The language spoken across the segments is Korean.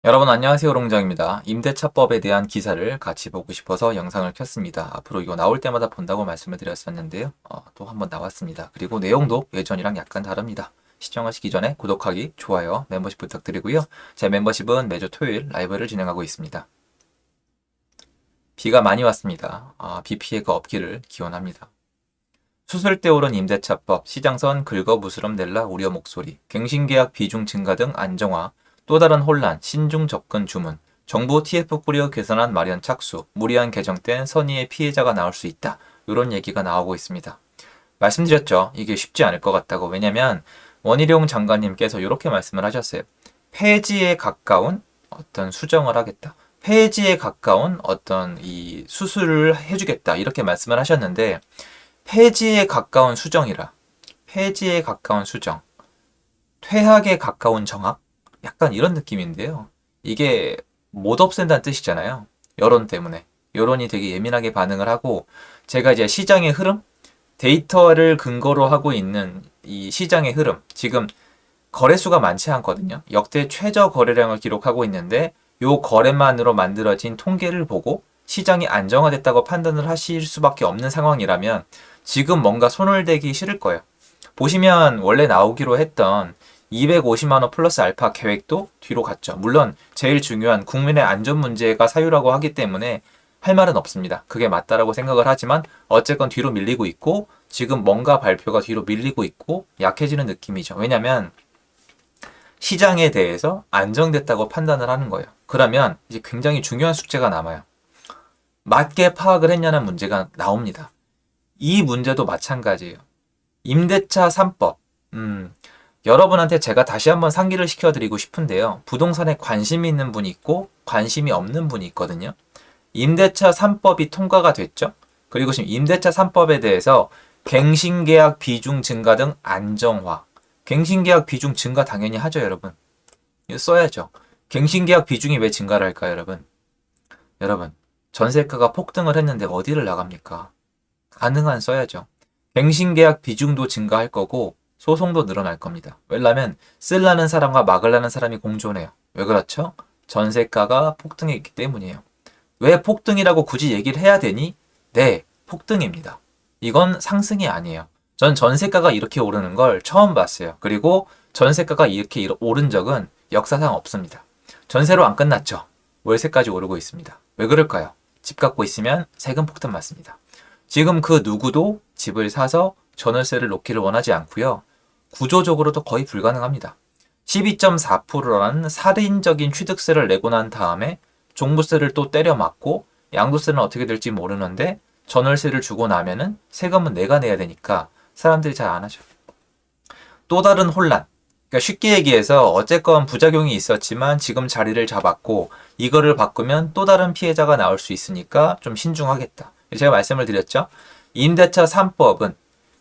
여러분 안녕하세요, 롱장입니다. 임대차법에 대한 기사를 같이 보고 싶어서 영상을 켰습니다. 앞으로 이거 나올 때마다 본다고 말씀을 드렸었는데요. 또 한번 나왔습니다. 그리고 내용도 예전이랑 약간 다릅니다. 시청하시기 전에 구독하기, 좋아요, 멤버십 부탁드리고요. 제 멤버십은 매주 토요일 라이브를 진행하고 있습니다. 비가 많이 왔습니다. 비 피해가 없기를 기원합니다. 수술대 오른 임대차법, 시장선 긁어부스럼 낼라 우려 목소리, 갱신계약 비중 증가 등 안정화, 또 다른 혼란, 신중 접근 주문, 정부 TF 꾸려 개선안 마련 착수, 무리한 개정 땐 선의의 피해자가 나올 수 있다. 이런 얘기가 나오고 있습니다. 말씀드렸죠. 이게 쉽지 않을 것 같다고. 왜냐면 원희룡 장관님께서 이렇게 말씀을 하셨어요. 폐지에 가까운 어떤 수정을 하겠다. 폐지에 가까운 어떤 이 수술을 해주겠다. 이렇게 말씀을 하셨는데 폐지에 가까운 수정이라. 폐지에 가까운 수정. 퇴학에 가까운 정학? 약간 이런 느낌인데요. 이게 못 없앤다는 뜻이잖아요. 여론 때문에. 여론이 되게 예민하게 반응을 하고 제가 이제 시장의 흐름? 데이터를 근거로 하고 있는 이 시장의 흐름. 지금 거래수가 많지 않거든요. 역대 최저 거래량을 기록하고 있는데 요 거래만으로 만들어진 통계를 보고 시장이 안정화됐다고 판단을 하실 수밖에 없는 상황이라면 지금 뭔가 손을 대기 싫을 거예요. 보시면 원래 나오기로 했던 250만 원 플러스 알파 계획도 뒤로 갔죠. 물론 제일 중요한 국민의 안전 문제가 사유라고 하기 때문에 할 말은 없습니다. 그게 맞다라고 생각을 하지만 어쨌건 뒤로 밀리고 있고 지금 뭔가 발표가 뒤로 밀리고 있고 약해지는 느낌이죠. 왜냐면 시장에 대해서 안정됐다고 판단을 하는 거예요. 그러면 이제 굉장히 중요한 숙제가 남아요. 맞게 파악을 했냐는 문제가 나옵니다. 이 문제도 마찬가지예요. 임대차 3법. 여러분한테 제가 다시 한번 상기를 시켜드리고 싶은데요. 부동산에 관심이 있는 분이 있고 관심이 없는 분이 있거든요. 임대차 3법이 통과가 됐죠. 그리고 지금 임대차 3법에 대해서 갱신계약 비중 증가 등 안정화. 갱신계약 비중 증가 당연히 하죠, 여러분. 이거 써야죠. 갱신계약 비중이 왜 증가를 할까요, 여러분? 여러분, 전세가가 폭등을 했는데 어디를 나갑니까? 가능한 써야죠. 갱신계약 비중도 증가할 거고 소송도 늘어날 겁니다. 왜냐면 쓰려는 사람과 막으려는 사람이 공존해요. 왜 그렇죠? 전세가가 폭등했기 때문이에요. 왜 폭등이라고 굳이 얘기를 해야 되니? 네, 폭등입니다. 이건 상승이 아니에요. 전 전세가가 이렇게 오르는 걸 처음 봤어요. 그리고 전세가가 이렇게 오른 적은 역사상 없습니다. 전세로 안 끝났죠. 월세까지 오르고 있습니다. 왜 그럴까요? 집 갖고 있으면 세금 폭탄 맞습니다. 지금 그 누구도 집을 사서 전월세를 놓기를 원하지 않고요. 구조적으로도 거의 불가능합니다. 12.4%라는 살인적인 취득세를 내고 난 다음에 종부세를 또 때려 맞고 양도세는 어떻게 될지 모르는데 전월세를 주고 나면은 세금은 내가 내야 되니까 사람들이 잘 안 하죠. 또 다른 혼란. 그러니까 쉽게 얘기해서 어쨌건 부작용이 있었지만 지금 자리를 잡았고 이거를 바꾸면 또 다른 피해자가 나올 수 있으니까 좀 신중하겠다. 제가 말씀을 드렸죠. 임대차 3법은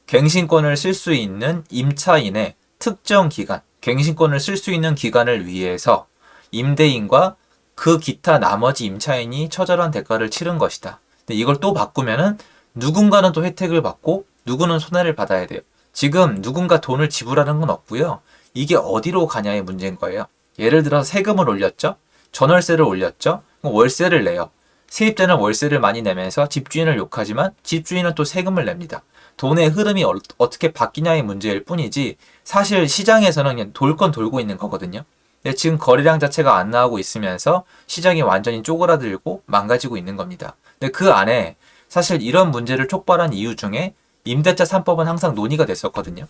갱신권을 쓸 수 있는 임차인의 특정 기간, 갱신권을 쓸 수 있는 기간을 위해서 임대인과 그 기타 나머지 임차인이 처절한 대가를 치른 것이다. 근데 이걸 또 바꾸면은 누군가는 또 혜택을 받고 누구는 손해를 받아야 돼요. 지금 누군가 돈을 지불하는 건 없고요. 이게 어디로 가냐의 문제인 거예요. 예를 들어서 세금을 올렸죠. 전월세를 올렸죠. 그럼 월세를 내요. 세입자는 월세를 많이 내면서 집주인을 욕하지만 집주인은 또 세금을 냅니다. 돈의 흐름이 어떻게 바뀌냐의 문제일 뿐이지 사실 시장에서는 그냥 돌 건 돌고 있는 거거든요. 근데 지금 거래량 자체가 안 나오고 있으면서 시장이 완전히 쪼그라들고 망가지고 있는 겁니다. 근데 그 안에 사실 이런 문제를 촉발한 이유 중에 임대차 3법은 항상 논의가 됐었거든요.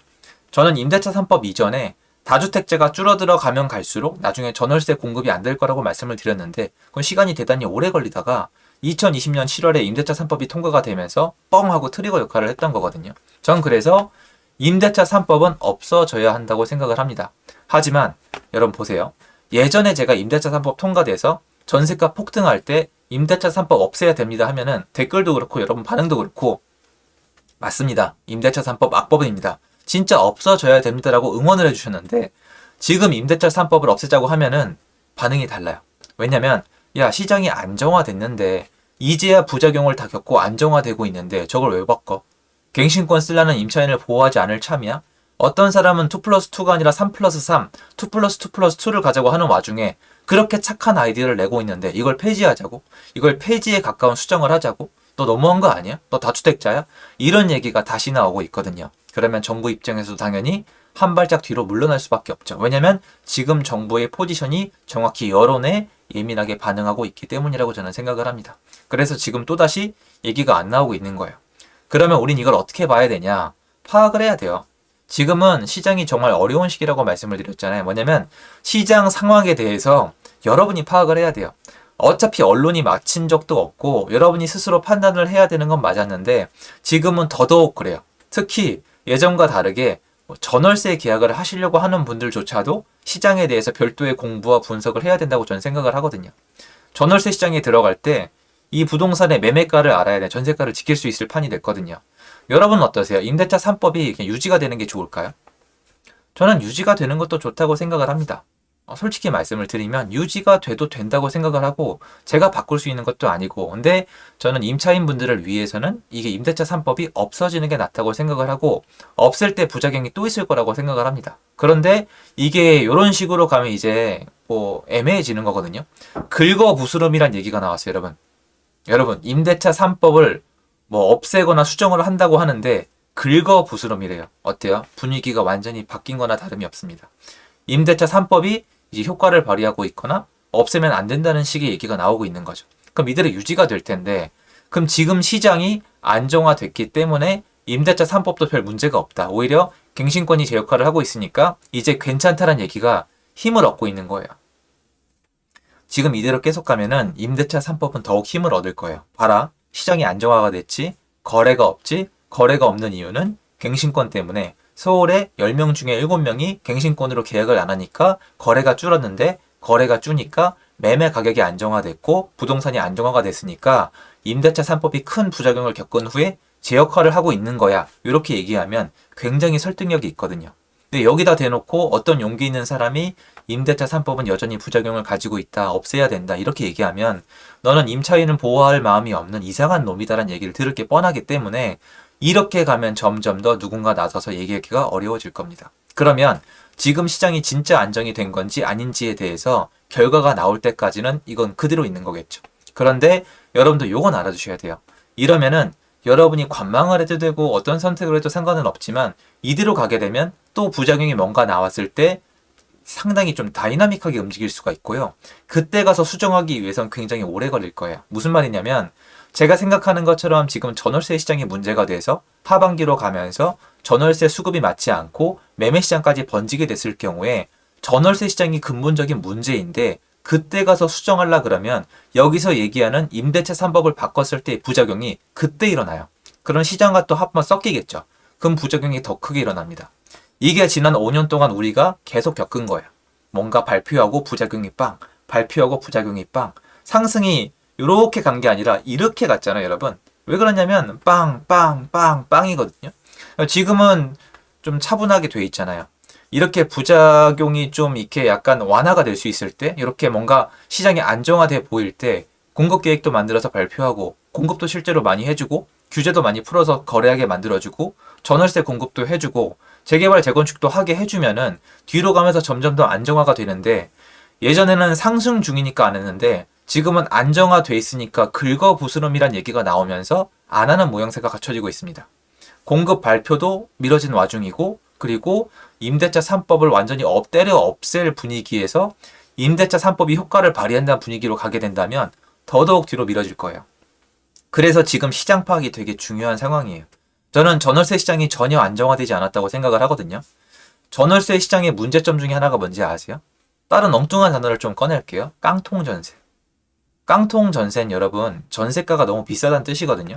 저는 임대차 3법 이전에 다주택자가 줄어들어 가면 갈수록 나중에 전월세 공급이 안 될 거라고 말씀을 드렸는데 그건 시간이 대단히 오래 걸리다가 2020년 7월에 임대차 3법이 통과가 되면서 뻥 하고 트리거 역할을 했던 거거든요. 전 그래서 임대차 3법은 없어져야 한다고 생각을 합니다. 하지만 여러분 보세요. 예전에 제가 임대차 3법 통과돼서 전세가 폭등할 때 임대차 3법 없애야 됩니다 하면은 댓글도 그렇고 여러분 반응도 그렇고 맞습니다. 임대차 3법 악법입니다. 진짜 없어져야 됩니다라고 응원을 해주셨는데 지금 임대차 3법을 없애자고 하면은 반응이 달라요. 왜냐면 야 시장이 안정화됐는데 이제야 부작용을 다 겪고 안정화되고 있는데 저걸 왜 바꿔? 갱신권 쓰려는 임차인을 보호하지 않을 참이야? 어떤 사람은 2+2가 아니라 3+3, 2+2+2를 가자고 하는 와중에 그렇게 착한 아이디어를 내고 있는데 이걸 폐지하자고? 이걸 폐지에 가까운 수정을 하자고? 너 너무한 거 아니야? 너 다주택자야? 이런 얘기가 다시 나오고 있거든요. 그러면 정부 입장에서도 당연히 한 발짝 뒤로 물러날 수밖에 없죠. 왜냐면 지금 정부의 포지션이 정확히 여론에 예민하게 반응하고 있기 때문이라고 저는 생각을 합니다. 그래서 지금 또다시 얘기가 안 나오고 있는 거예요. 그러면 우린 이걸 어떻게 봐야 되냐? 파악을 해야 돼요. 지금은 시장이 정말 어려운 시기라고 말씀을 드렸잖아요. 뭐냐면 시장 상황에 대해서 여러분이 파악을 해야 돼요. 어차피 언론이 맞힌 적도 없고 여러분이 스스로 판단을 해야 되는 건 맞았는데 지금은 더더욱 그래요. 특히 예전과 다르게 전월세 계약을 하시려고 하는 분들조차도 시장에 대해서 별도의 공부와 분석을 해야 된다고 저는 생각을 하거든요. 전월세 시장에 들어갈 때 이 부동산의 매매가를 알아야 돼. 전세가를 지킬 수 있을 판이 됐거든요. 여러분은 어떠세요? 임대차 3법이 그냥 유지가 되는 게 좋을까요? 저는 유지가 되는 것도 좋다고 생각을 합니다. 솔직히 말씀을 드리면 유지가 돼도 된다고 생각을 하고 제가 바꿀 수 있는 것도 아니고 근데 저는 임차인 분들을 위해서는 이게 임대차 3법이 없어지는 게 낫다고 생각을 하고 없을 때 부작용이 또 있을 거라고 생각을 합니다. 그런데 이게 이런 식으로 가면 이제 뭐 애매해지는 거거든요. 긁어부스럼이란 얘기가 나왔어요, 여러분, 임대차 3법을 뭐 없애거나 수정을 한다고 하는데 긁어부스럼이래요. 어때요? 분위기가 완전히 바뀐 거나 다름이 없습니다. 임대차 3법이 이제 효과를 발휘하고 있거나 없애면 안 된다는 식의 얘기가 나오고 있는 거죠. 그럼 이대로 유지가 될 텐데 그럼 지금 시장이 안정화됐기 때문에 임대차 3법도 별 문제가 없다. 오히려 갱신권이 제 역할을 하고 있으니까 이제 괜찮다는 얘기가 힘을 얻고 있는 거예요. 지금 이대로 계속 가면은 임대차 3법은 더욱 힘을 얻을 거예요. 봐라. 시장이 안정화가 됐지. 거래가 없지. 거래가 없는 이유는 갱신권 때문에 서울에 10명 중에 7명이 갱신권으로 계약을 안 하니까 거래가 줄었는데 거래가 주니까 매매 가격이 안정화됐고 부동산이 안정화가 됐으니까 임대차 3법이 큰 부작용을 겪은 후에 제 역할을 하고 있는 거야. 이렇게 얘기하면 굉장히 설득력이 있거든요. 근데 여기다 대놓고 어떤 용기 있는 사람이 임대차 3법은 여전히 부작용을 가지고 있다. 없애야 된다. 이렇게 얘기하면 너는 임차인을 보호할 마음이 없는 이상한 놈이다라는 얘기를 들을 게 뻔하기 때문에 이렇게 가면 점점 더 누군가 나서서 얘기하기가 어려워질 겁니다. 그러면 지금 시장이 진짜 안정이 된 건지 아닌지에 대해서 결과가 나올 때까지는 이건 그대로 있는 거겠죠. 그런데 여러분도 요건 알아두셔야 돼요. 이러면은 여러분이 관망을 해도 되고 어떤 선택을 해도 상관은 없지만 이대로 가게 되면 또 부작용이 뭔가 나왔을 때 상당히 좀 다이나믹하게 움직일 수가 있고요. 그때 가서 수정하기 위해서는 굉장히 오래 걸릴 거예요. 무슨 말이냐면 제가 생각하는 것처럼 지금 전월세 시장이 문제가 돼서 하반기로 가면서 전월세 수급이 맞지 않고 매매 시장까지 번지게 됐을 경우에 전월세 시장이 근본적인 문제인데 그때 가서 수정하려 그러면 여기서 얘기하는 임대차 3법을 바꿨을 때의 부작용이 그때 일어나요. 그런 시장과 또 한번 섞이겠죠. 그럼 부작용이 더 크게 일어납니다. 이게 지난 5년 동안 우리가 계속 겪은 거예요. 뭔가 발표하고 부작용이 빵, 발표하고 부작용이 빵. 상승이 이렇게 간 게 아니라 이렇게 갔잖아요, 여러분. 왜 그러냐면 빵, 빵, 빵, 빵이거든요. 지금은 좀 차분하게 돼 있잖아요. 이렇게 부작용이 좀 이렇게 약간 완화가 될 수 있을 때, 이렇게 뭔가 시장이 안정화돼 보일 때 공급 계획도 만들어서 발표하고 공급도 실제로 많이 해주고 규제도 많이 풀어서 거래하게 만들어주고 전월세 공급도 해주고 재개발 재건축도 하게 해주면은 뒤로 가면서 점점 더 안정화가 되는데 예전에는 상승 중이니까 안 했는데 지금은 안정화돼 있으니까 긁어부스럼이란 얘기가 나오면서 안 하는 모양새가 갖춰지고 있습니다. 공급 발표도 미뤄진 와중이고 그리고 임대차 3법을 완전히 때려 없앨 분위기에서 임대차 3법이 효과를 발휘한다는 분위기로 가게 된다면 더더욱 뒤로 미뤄질 거예요. 그래서 지금 시장 파악이 되게 중요한 상황이에요. 저는 전월세 시장이 전혀 안정화되지 않았다고 생각을 하거든요. 전월세 시장의 문제점 중에 하나가 뭔지 아세요? 다른 엉뚱한 단어를 좀 꺼낼게요. 깡통전세. 깡통전세는 여러분 전세가가 너무 비싸다는 뜻이거든요.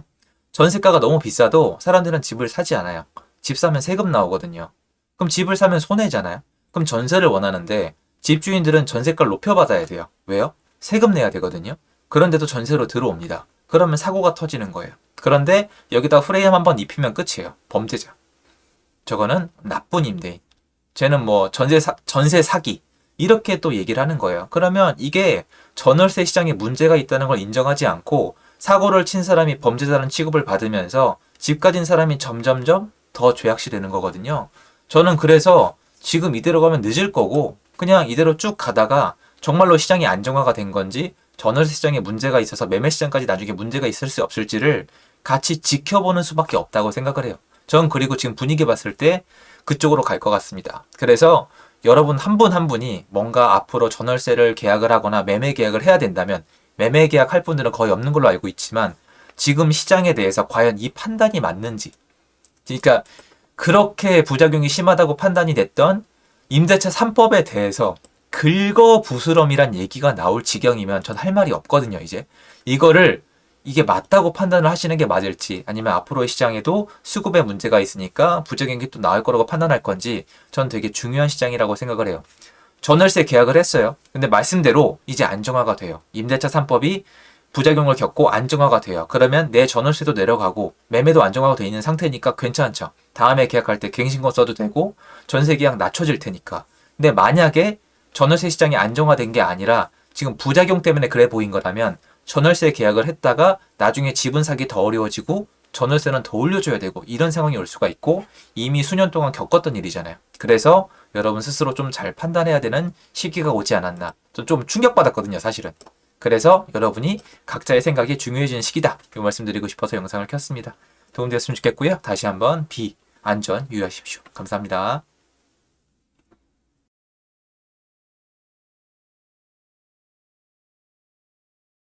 전세가가 너무 비싸도 사람들은 집을 사지 않아요. 집 사면 세금 나오거든요. 그럼 집을 사면 손해잖아요. 그럼 전세를 원하는데 집주인들은 전세가를 높여받아야 돼요. 왜요? 세금 내야 되거든요. 그런데도 전세로 들어옵니다. 그러면 사고가 터지는 거예요. 그런데 여기다 프레임 한번 입히면 끝이에요. 범죄자. 저거는 나쁜 임대인. 쟤는 뭐 전세 사기. 이렇게 또 얘기를 하는 거예요. 그러면 이게 전월세 시장에 문제가 있다는 걸 인정하지 않고 사고를 친 사람이 범죄자라는 취급을 받으면서 집 가진 사람이 점점점 더 죄악시되는 거거든요. 저는 그래서 지금 이대로 가면 늦을 거고 그냥 이대로 쭉 가다가 정말로 시장이 안정화가 된 건지 전월세 시장에 문제가 있어서 매매 시장까지 나중에 문제가 있을지 없을지를 같이 지켜보는 수밖에 없다고 생각을 해요. 전 그리고 지금 분위기 봤을 때 그쪽으로 갈 것 같습니다. 그래서 여러분 한 분 한 분이 뭔가 앞으로 전월세를 계약을 하거나 매매 계약을 해야 된다면 매매 계약할 분들은 거의 없는 걸로 알고 있지만 지금 시장에 대해서 과연 이 판단이 맞는지, 그러니까 그렇게 부작용이 심하다고 판단이 됐던 임대차 3법에 대해서 긁어부스럼이란 얘기가 나올 지경이면 전 할 말이 없거든요. 이제 이거를 이게 맞다고 판단을 하시는 게 맞을지, 아니면 앞으로의 시장에도 수급에 문제가 있으니까 부작용이 또 나올 거라고 판단할 건지 전 되게 중요한 시장이라고 생각을 해요. 전월세 계약을 했어요. 근데 말씀대로 이제 안정화가 돼요. 임대차 3법이 부작용을 겪고 안정화가 돼요. 그러면 내 전월세도 내려가고 매매도 안정화가 돼 있는 상태니까 괜찮죠. 다음에 계약할 때 갱신권 써도 되고 전세 계약 낮춰질 테니까. 근데 만약에 전월세 시장이 안정화된 게 아니라 지금 부작용 때문에 그래 보인 거라면 전월세 계약을 했다가 나중에 집은 사기 더 어려워지고 전월세는 더 올려줘야 되고 이런 상황이 올 수가 있고 이미 수년 동안 겪었던 일이잖아요. 그래서 여러분 스스로 좀 잘 판단해야 되는 시기가 오지 않았나. 좀 충격받았거든요, 사실은. 그래서 여러분이 각자의 생각이 중요해지는 시기다. 이 말씀드리고 싶어서 영상을 켰습니다. 도움되었으면 좋겠고요. 다시 한번 안전 유의하십시오. 감사합니다.